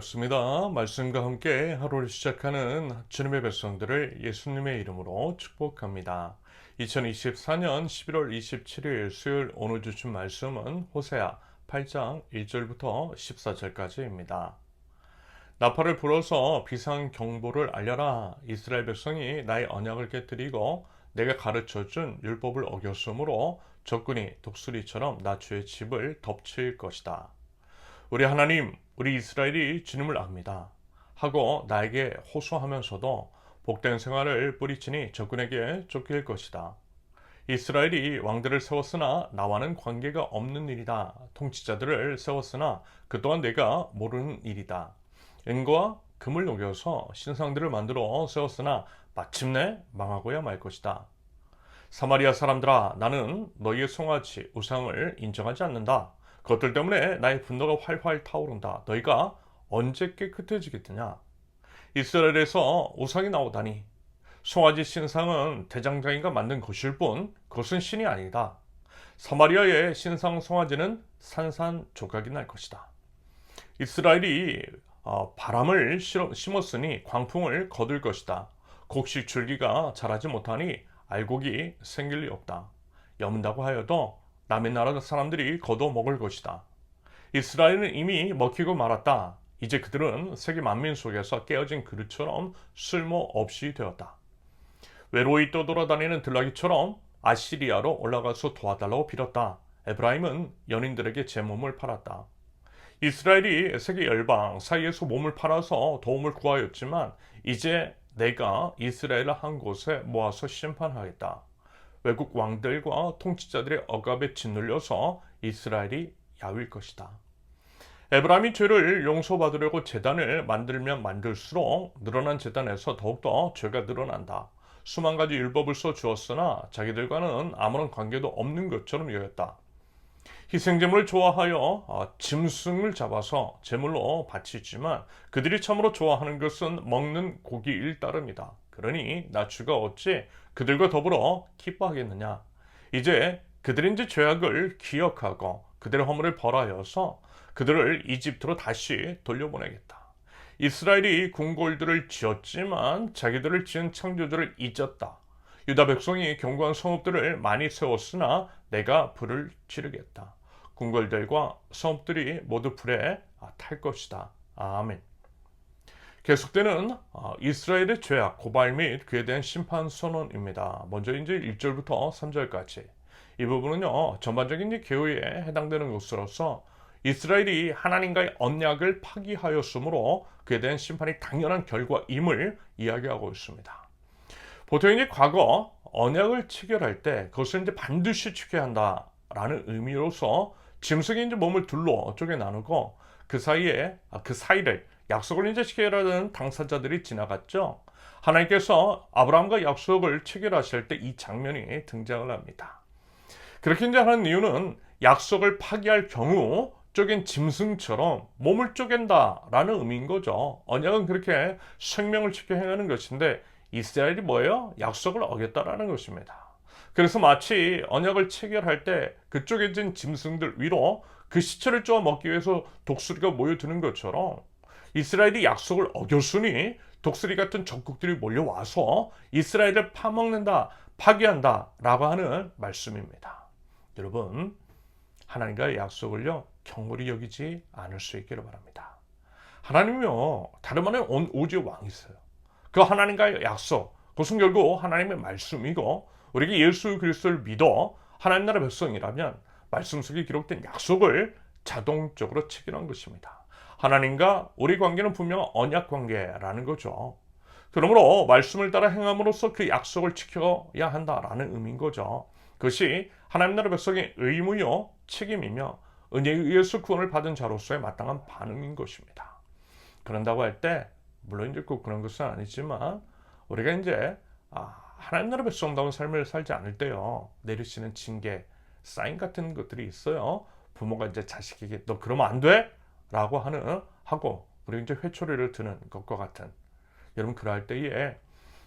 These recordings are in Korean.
반갑습니다. 말씀과 함께 하루를 시작하는 주님의 백성들을 예수님의 이름으로 축복합니다. 2024년 11월 27일 수요일 오늘 주신 말씀은 호세아 8장 1절부터 14절까지입니다. 나팔을 불어서 비상경보를 알려라. 이스라엘 백성이 나의 언약을 깨뜨리고 내가 가르쳐준 율법을 어겼으므로 적군이 독수리처럼 나 주의 집을 덮칠 것이다. 우리 하나님, 우리 이스라엘이 주님을 압니다. 하고 나에게 호소하면서도 복된 생활을 뿌리치니 적군에게 쫓길 것이다. 이스라엘이 왕들을 세웠으나 나와는 관계가 없는 일이다. 통치자들을 세웠으나 그 또한 내가 모르는 일이다. 은과 금을 녹여서 신상들을 만들어 세웠으나 마침내 망하고야 말 것이다. 사마리아 사람들아, 나는 너희의 송아지 우상을 인정하지 않는다. 그것들 때문에 나의 분노가 활활 타오른다. 너희가 언제 깨끗해지겠느냐? 이스라엘에서 우상이 나오다니. 송아지 신상은 대장장이가 만든 것일 뿐 그것은 신이 아니다. 사마리아의 신상 송아지는 산산조각이 날 것이다. 이스라엘이 바람을 심었으니 광풍을 거둘 것이다. 곡식 줄기가 자라지 못하니 알곡이 생길 리 없다. 여문다고 하여도 남의 나라 사람들이 거둬 먹을 것이다. 이스라엘은 이미 먹히고 말았다. 이제 그들은 세계 만민 속에서 깨어진 그릇처럼 쓸모없이 되었다. 외로이 떠돌아다니는 들나귀처럼 아시리아로 올라가서 도와달라고 빌었다. 에브라임은 연인들에게 제 몸을 팔았다. 이스라엘이 세계 열방 사이에서 몸을 팔아서 도움을 구하였지만 이제 내가 이스라엘을 한 곳에 모아서 심판하겠다. 외국 왕들과 통치자들의 억압에 짓눌려서 이스라엘이 야위일 것이다. 에브라임이 죄를 용서받으려고 제단을 만들면 만들수록 늘어난 제단에서 더욱더 죄가 늘어난다. 수만 가지 율법을 써주었으나 자기들과는 아무런 관계도 없는 것처럼 여겼다. 희생제물을 좋아하여 짐승을 잡아서 제물로 바치지만 그들이 참으로 좋아하는 것은 먹는 고기일 따름이다. 그러니 나 주가 어찌 그들과 더불어 기뻐하겠느냐? 이제 그들이 이제 죄악을 기억하고 그들의 허물을 벌하여서 그들을 이집트로 다시 돌려보내겠다. 이스라엘이 궁궐들을 지었지만 자기들을 지은 창조주를 잊었다. 유다 백성이 견고한 성읍들을 많이 세웠으나 내가 불을 지르겠다. 궁궐들과 성읍들이 모두 불에 탈 것이다. 아멘. 계속되는 이스라엘의 죄악, 고발 및 그에 대한 심판 선언입니다. 먼저 이제 1절부터 3절까지. 이 부분은요, 전반적인 계호에 해당되는 것으로서 이스라엘이 하나님과의 언약을 파기하였으므로 그에 대한 심판이 당연한 결과임을 이야기하고 있습니다. 보통 이제 과거 언약을 체결할 때 그것을 이제 반드시 지켜야 한다라는 의미로서 짐승이 이제 몸을 둘로 쪼개 나누고 그 사이를 약속을 이제 체결하는 당사자들이 지나갔죠. 하나님께서 아브라함과 약속을 체결하실 때 이 장면이 등장을 합니다. 그렇게 이제 하는 이유는 약속을 파기할 경우 쪼갠 짐승처럼 몸을 쪼갠다라는 의미인 거죠. 언약은 그렇게 생명을 지켜 행하는 것인데 이스라엘이 뭐예요? 약속을 어겼다라는 것입니다. 그래서 마치 언약을 체결할 때 그 쪼개진 짐승들 위로 그 시체를 쪼아 먹기 위해서 독수리가 모여드는 것처럼 이스라엘이 약속을 어겼으니 독수리 같은 적국들이 몰려와서 이스라엘을 파먹는다, 파괴한다 라고 하는 말씀입니다. 여러분, 하나님과의 약속을요, 경홀히 여기지 않을 수 있기를 바랍니다. 하나님이요, 다름 아닌 온 오지의 왕이세요. 그 하나님과의 약속, 그것은 결국 하나님의 말씀이고 우리가 예수 그리스도를 믿어 하나님 나라 백성이라면 말씀 속에 기록된 약속을 자동적으로 체결한 것입니다. 하나님과 우리 관계는 분명 언약 관계라는 거죠. 그러므로 말씀을 따라 행함으로써 그 약속을 지켜야 한다라는 의미인 거죠. 그것이 하나님 나라 백성의 의무요 책임이며 은혜에 의해서 구원을 받은 자로서의 마땅한 반응인 것입니다. 그런다고 할 때 물론 이제 꼭 그런 것은 아니지만 우리가 이제 하나님 나라 백성다운 삶을 살지 않을 때요 내리시는 징계, 사인 같은 것들이 있어요. 부모가 이제 자식에게 너 그러면 안 돼? 라고 하고 그리고 이제 회초리를 드는 것과 같은, 여러분 그럴 때에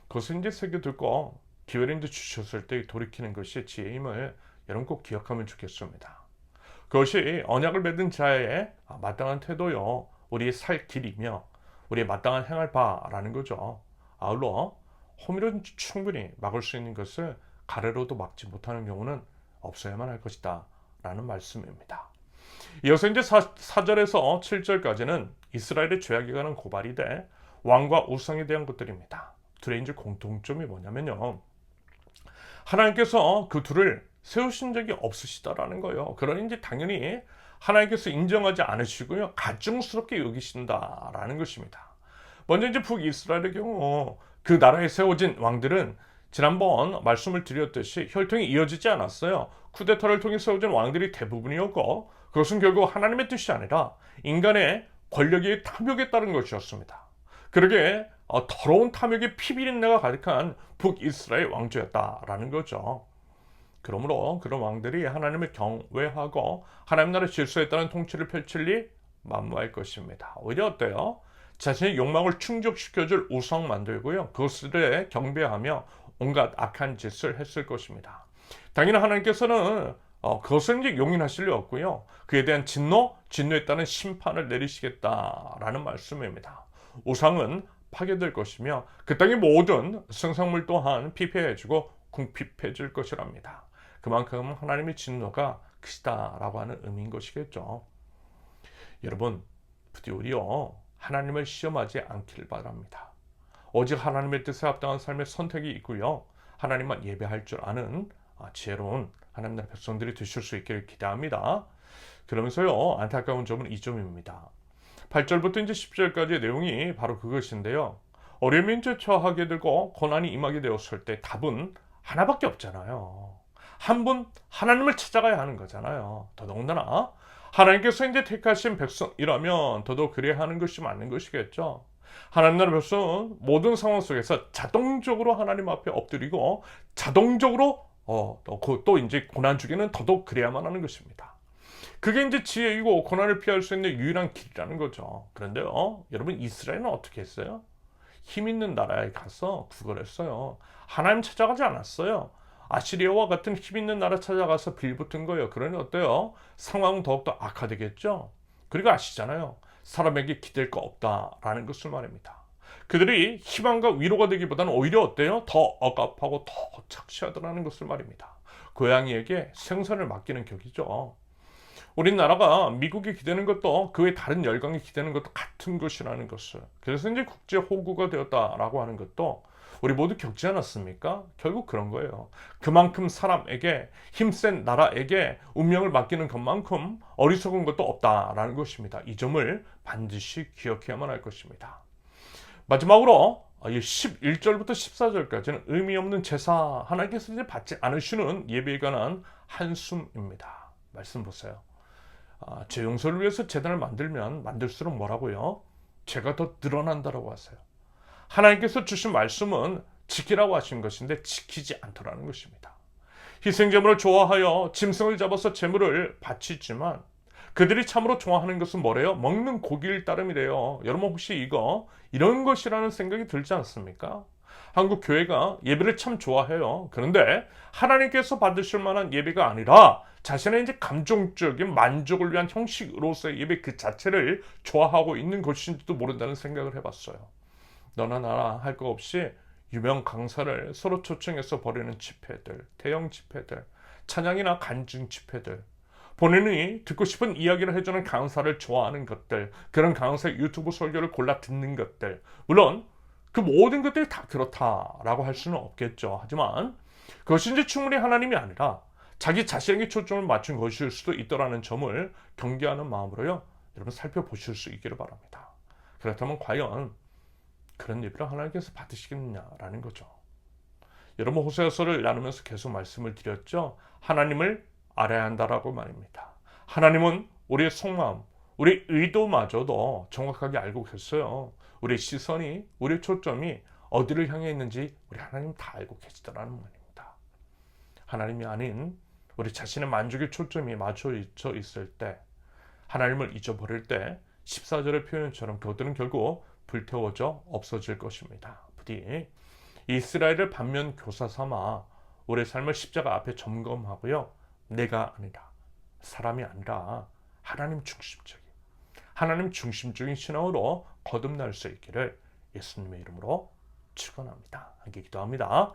그것을 이제 새겨들고 기회를 이제 주셨을 때 돌이키는 것이 지혜임을 여러분 꼭 기억하면 좋겠습니다. 그것이 언약을 맺은 자의 마땅한 태도요. 우리의 살 길이며 우리의 마땅한 행할 바라는 거죠. 아울러 호미로는 충분히 막을 수 있는 것을 가래로도 막지 못하는 경우는 없어야만 할 것이다 라는 말씀입니다. 이어서 이제 4절에서 7절까지는 이스라엘의 죄악에 관한 고발이 돼 왕과 우상에 대한 것들입니다. 둘의 이제 공통점이 뭐냐면요, 하나님께서 그 둘을 세우신 적이 없으시다라는 거예요. 그러니 이제 당연히 하나님께서 인정하지 않으시고요, 가증스럽게 여기신다라는 것입니다. 먼저 이제 북이스라엘의 경우 그 나라에 세워진 왕들은 지난번 말씀을 드렸듯이 혈통이 이어지지 않았어요. 쿠데타를 통해 세워진 왕들이 대부분이었고, 그것은 결국 하나님의 뜻이 아니라 인간의 권력의 탐욕에 따른 것이었습니다. 그러게 더러운 탐욕의 피비린내가 가득한 북이스라엘 왕조였다라는 거죠. 그러므로 그런 왕들이 하나님을 경외하고 하나님 나라 질서에 따른 통치를 펼칠 리 만무할 것입니다. 오히려 어때요? 자신의 욕망을 충족시켜줄 우상 만들고요, 그것을 경배하며 온갖 악한 짓을 했을 것입니다. 당연히 하나님께서는 그것을 이제 용인하실 리 없고요, 그에 대한 진노에 따른 심판을 내리시겠다라는 말씀입니다. 우상은 파괴될 것이며 그 땅의 모든 생산물 또한 피폐해지고 궁핍해질 것이랍니다. 그만큼 하나님의 진노가 크시다라고 하는 의미인 것이겠죠. 여러분, 부디 우리요 하나님을 시험하지 않길 바랍니다. 오직 하나님의 뜻에 합당한 삶의 선택이 있고요, 하나님만 예배할 줄 아는 지혜로운 하나님 나라 백성들이 되실 수 있기를 기대합니다. 그러면서요, 안타까운 점은 이 점입니다. 8절부터 이제 10절까지의 내용이 바로 그것인데요, 어려움에 처하게 되고 고난이 임하게 되었을 때 답은 하나밖에 없잖아요. 한 분 하나님을 찾아가야 하는 거잖아요. 더더군다나 하나님께서 이제 택하신 백성이라면 더더욱 그래야 하는 것이 맞는 것이겠죠. 하나님 나라 백성은 모든 상황 속에서 자동적으로 하나님 앞에 엎드리고 자동적으로 또 이제 고난 중에는 더더욱 그래야만 하는 것입니다. 그게 이제 지혜이고 고난을 피할 수 있는 유일한 길이라는 거죠. 그런데요, 여러분, 이스라엘은 어떻게 했어요? 힘 있는 나라에 가서 구걸했어요. 하나님 찾아가지 않았어요. 아시리아와 같은 힘 있는 나라 찾아가서 빌붙은 거예요. 그러니 어때요? 상황은 더욱더 악화되겠죠. 그리고 아시잖아요, 사람에게 기댈 거 없다라는 것을 말입니다. 그들이 희망과 위로가 되기보다는 오히려 어때요? 더 억압하고 더 착시하더라는 것을 말입니다. 고양이에게 생선을 맡기는 격이죠. 우리나라가 미국에 기대는 것도 그 외 다른 열강에 기대는 것도 같은 것이라는 것을, 그래서 이제 국제 호구가 되었다라고 하는 것도 우리 모두 겪지 않았습니까? 결국 그런 거예요. 그만큼 사람에게, 힘센 나라에게 운명을 맡기는 것만큼 어리석은 것도 없다라는 것입니다. 이 점을 반드시 기억해야만 할 것입니다. 마지막으로 11절부터 14절까지는 의미 없는 제사, 하나님께서 이제 받지 않으시는 예배에 관한 한숨입니다. 말씀 보세요. 죄 용서를 위해서 제단을 만들면 만들수록 뭐라고요? 죄가 더 늘어난다라고 하세요. 하나님께서 주신 말씀은 지키라고 하신 것인데 지키지 않더라는 것입니다. 희생제물을 좋아하여 짐승을 잡아서 제물을 바치지만 그들이 참으로 좋아하는 것은 뭐래요? 먹는 고기를 따름이래요. 여러분, 혹시 이런 것이라는 생각이 들지 않습니까? 한국 교회가 예배를 참 좋아해요. 그런데 하나님께서 받으실 만한 예배가 아니라 자신의 이제 감정적인 만족을 위한 형식으로서의 예배 그 자체를 좋아하고 있는 것인지도 모른다는 생각을 해봤어요. 너나 나나 할 거 없이 유명 강사를 서로 초청해서 벌이는 집회들, 대형 집회들, 찬양이나 간증 집회들, 본인이 듣고 싶은 이야기를 해주는 강사를 좋아하는 것들, 그런 강사의 유튜브 설교를 골라 듣는 것들, 물론 그 모든 것들이 다 그렇다라고 할 수는 없겠죠. 하지만 그것이 이제 충분히 하나님이 아니라 자기 자신에게 초점을 맞춘 것일 수도 있더라는 점을 경계하는 마음으로요, 여러분 살펴보실 수 있기를 바랍니다. 그렇다면 과연 그런 예배를 하나님께서 받으시겠느냐라는 거죠. 여러분, 호세아서를 나누면서 계속 말씀을 드렸죠. 하나님을 알아야 한다라고 말입니다. 하나님은 우리의 속마음, 우리 의도마저도 정확하게 알고 계세요. 우리의 시선이, 우리의 초점이 어디를 향해 있는지 우리 하나님 다 알고 계시다라는 말입니다. 하나님이 아닌 우리 자신의 만족의 초점이 맞춰져 있을 때, 하나님을 잊어버릴 때 14절의 표현처럼 그것들은 결국 불태워져 없어질 것입니다. 부디 이스라엘을 반면 교사 삼아 우리의 삶을 십자가 앞에 점검하고요, 내가 아니라, 사람이 아니라 하나님 중심적인, 하나님 중심적인 신앙으로 거듭날 수 있기를 예수님의 이름으로 축원합니다. 함께 기도합니다.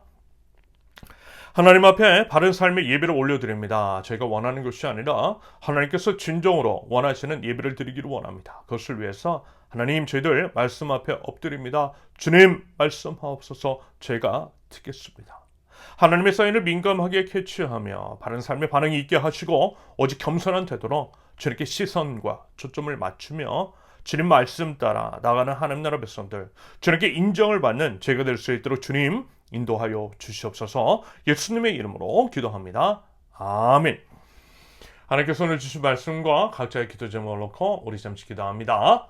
하나님 앞에 바른 삶의 예배를 올려드립니다. 제가 원하는 것이 아니라 하나님께서 진정으로 원하시는 예배를 드리기를 원합니다. 그것을 위해서 하나님, 저희들 말씀 앞에 엎드립니다. 주님, 말씀하옵소서. 제가 듣겠습니다. 하나님의 사인을 민감하게 캐치하며 바른 삶의 반응이 있게 하시고 오직 겸손한 태도로 주님께 시선과 초점을 맞추며 주님 말씀 따라 나가는 하나님 나라 백성들, 주님께 인정을 받는 제가 될 수 있도록 주님 인도하여 주시옵소서. 예수님의 이름으로 기도합니다. 아멘. 하나님께서 오늘 주신 말씀과 각자의 기도 제목을 놓고 우리 잠시 기도합니다.